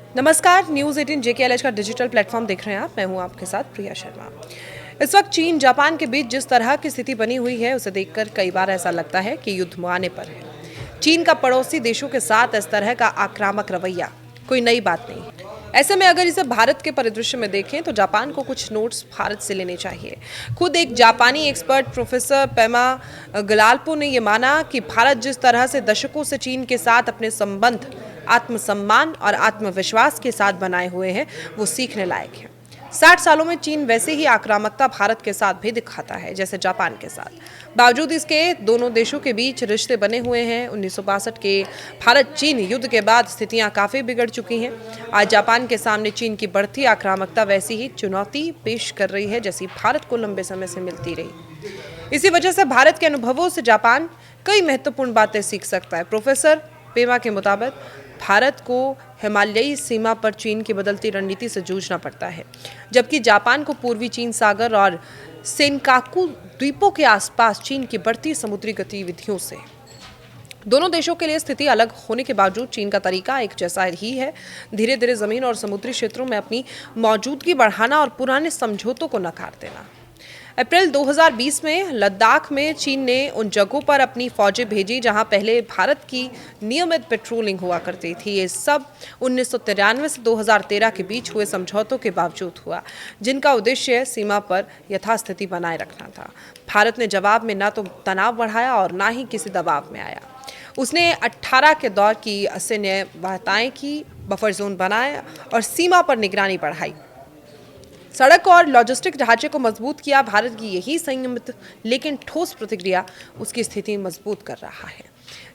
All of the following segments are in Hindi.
नमस्कार, न्यूज़ 18 जेकेएलएच का डिजिटल प्लेटफॉर्म देख रहे हैं आप। मैं हूं आपके साथ प्रिया शर्मा। इस वक्त चीन जापान के बीच जिस तरह की स्थिति बनी हुई है उसे देखकर कई बार ऐसा लगता है कि युद्ध मुहाने पर है। चीन का पड़ोसी देशों के साथ इस तरह का आक्रामक रवैया कोई नई बात नहीं। ऐसे में अगर इसे भारत के परिदृश्य में देखें तो जापान को कुछ नोट्स भारत से लेने चाहिए। खुद एक जापानी एक्सपर्ट प्रोफेसर पेमा गलाल्पो ने यह माना कि भारत जिस तरह से दशकों से चीन के साथ अपने संबंध आत्मसम्मान और आत्मविश्वास के साथ बनाए हुए हैं वो सीखने लायक है। 60 सालों में चीन वैसे ही आक्रामकता भारत के साथ भी दिखाता है जैसे जापान के साथ। बावजूद इसके दोनों देशों के बीच रिश्ते बने हुए हैं। 1962 के भारत चीन युद्ध के बाद स्थितियां काफी बिगड़ चुकी हैं। आज जापान के सामने चीन की बढ़ती आक्रामकता वैसी ही चुनौती पेश कर रही है जैसी भारत को लंबे समय से मिलती रही। इसी वजह से भारत के अनुभवों से जापान कई महत्वपूर्ण बातें सीख सकता है। प्रोफेसर पेमा के मुताबिक भारत को हिमालयी सीमा पर चीन की बदलती रणनीति से जूझना पड़ता है, जबकि जापान को पूर्वी चीन सागर और सेनकाकू द्वीपों के आसपास चीन की बढ़ती समुद्री गतिविधियों से। दोनों देशों के लिए स्थिति अलग होने के बावजूद चीन का तरीका एक जैसा ही है, धीरे धीरे जमीन और समुद्री क्षेत्रों में अपनी मौजूदगी बढ़ाना और पुराने समझौतों को नकार देना। अप्रैल 2020 में लद्दाख में चीन ने उन जगहों पर अपनी फौजें भेजी जहां पहले भारत की नियमित पेट्रोलिंग हुआ करती थी। ये सब 1993 से 2013 के बीच हुए समझौतों के बावजूद हुआ, जिनका उद्देश्य सीमा पर यथास्थिति बनाए रखना था। भारत ने जवाब में न तो तनाव बढ़ाया और न ही किसी दबाव में आया। उसने 18 के दौर की सैन्य वार्ताएं की, बफर जोन बनाया और सीमा पर निगरानी बढ़ाई। सड़क और लॉजिस्टिक ढांचे को मजबूत किया। भारत की यही संयमित लेकिन ठोस प्रतिक्रिया उसकी स्थिति मजबूत कर रहा है।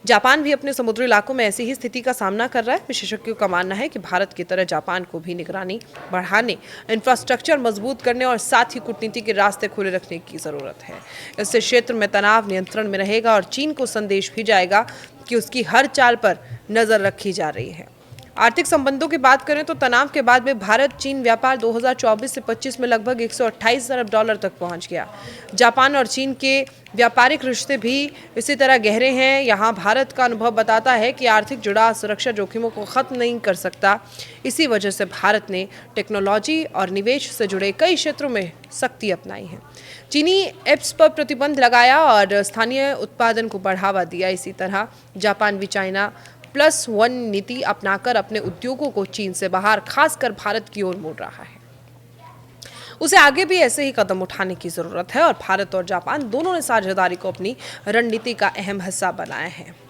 जापान भी अपने समुद्री इलाकों में ऐसी ही स्थिति का सामना कर रहा है। विशेषज्ञों का मानना है कि भारत की तरह जापान को भी निगरानी बढ़ाने, इंफ्रास्ट्रक्चर मजबूत करने और साथ ही कूटनीति के रास्ते खुले रखने की जरूरत है। इससे क्षेत्र में तनाव नियंत्रण में रहेगा और चीन को संदेश भी जाएगा कि उसकी हर चाल पर नजर रखी जा रही है। आर्थिक संबंधों की बात करें तो तनाव के बाद में भारत चीन व्यापार 2024 से 25 में लगभग 128 अरब डॉलर तक पहुंच गया। जापान और चीन के व्यापारिक रिश्ते भी इसी तरह गहरे हैं। यहां भारत का अनुभव बताता है कि आर्थिक जुड़ाव सुरक्षा जोखिमों को खत्म नहीं कर सकता। इसी वजह से भारत ने टेक्नोलॉजी और निवेश से जुड़े कई क्षेत्रों में सख्ती अपनाई है। चीनी एप्स पर प्रतिबंध लगाया और स्थानीय उत्पादन को बढ़ावा दिया। इसी तरह जापान भी चाइना +1 नीति अपनाकर अपने उद्योगों को चीन से बाहर, खासकर भारत की ओर मोड़ रहा है। उसे आगे भी ऐसे ही कदम उठाने की जरूरत है और भारत और जापान दोनों ने साझेदारी को अपनी रणनीति का अहम हिस्सा बनाया है।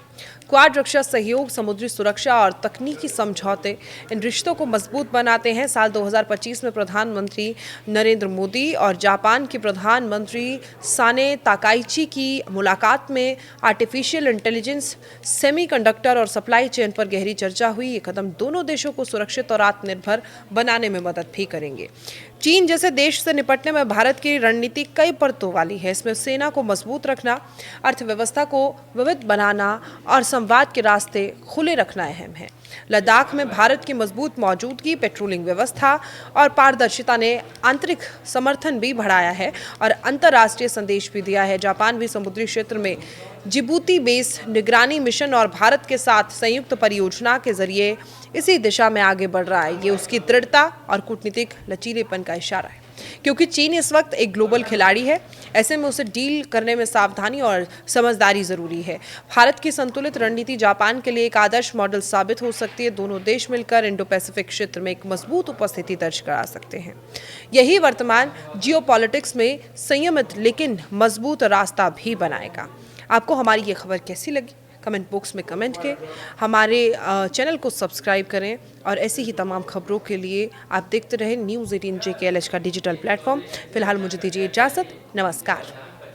क्वाड रक्षा सहयोग, समुद्री सुरक्षा और तकनीकी समझौते इन रिश्तों को मजबूत बनाते हैं। साल 2025 में प्रधानमंत्री नरेंद्र मोदी और जापान के प्रधानमंत्री साने ताकाइची की मुलाकात में आर्टिफिशियल इंटेलिजेंस, सेमीकंडक्टर और सप्लाई चेन पर गहरी चर्चा हुई। ये कदम दोनों देशों को सुरक्षित और आत्मनिर्भर बनाने में मदद भी करेंगे। चीन जैसे देश से निपटने में भारत की रणनीति कई परतों वाली है। इसमें सेना को मजबूत रखना, अर्थव्यवस्था को विविध बनाना और संवाद के रास्ते खुले रखना अहम है। लद्दाख में भारत की मजबूत मौजूदगी, पेट्रोलिंग व्यवस्था और पारदर्शिता ने आंतरिक समर्थन भी बढ़ाया है और अंतर्राष्ट्रीय संदेश भी दिया है। जापान भी समुद्री क्षेत्र में जिबूती बेस निगरानी मिशन और भारत के साथ संयुक्त परियोजना के जरिए इसी दिशा में आगे बढ़ रहा है। ये उसकी दृढ़ता और कूटनीतिक लचीलेपन का इशारा है, क्योंकि चीन इस वक्त एक ग्लोबल खिलाड़ी है। ऐसे में उसे डील करने में सावधानी और समझदारी जरूरी है। भारत की संतुलित रणनीति जापान के लिए एक आदर्श मॉडल साबित हो सकती है। दोनों देश मिलकर इंडो पैसिफिक क्षेत्र में एक मजबूत उपस्थिति दर्ज करा सकते हैं। यही वर्तमान जियोपॉलिटिक्स में संयमित लेकिन मजबूत रास्ता भी बनाएगा। आपको हमारी ये खबर कैसी लगी? कमेंट बॉक्स में कमेंट करें। हमारे चैनल को सब्सक्राइब करें और ऐसी ही तमाम खबरों के लिए आप देखते रहें न्यूज़ 18 जेकेएलएच का डिजिटल प्लेटफॉर्म। फिलहाल मुझे दीजिए इजाज़त। नमस्कार।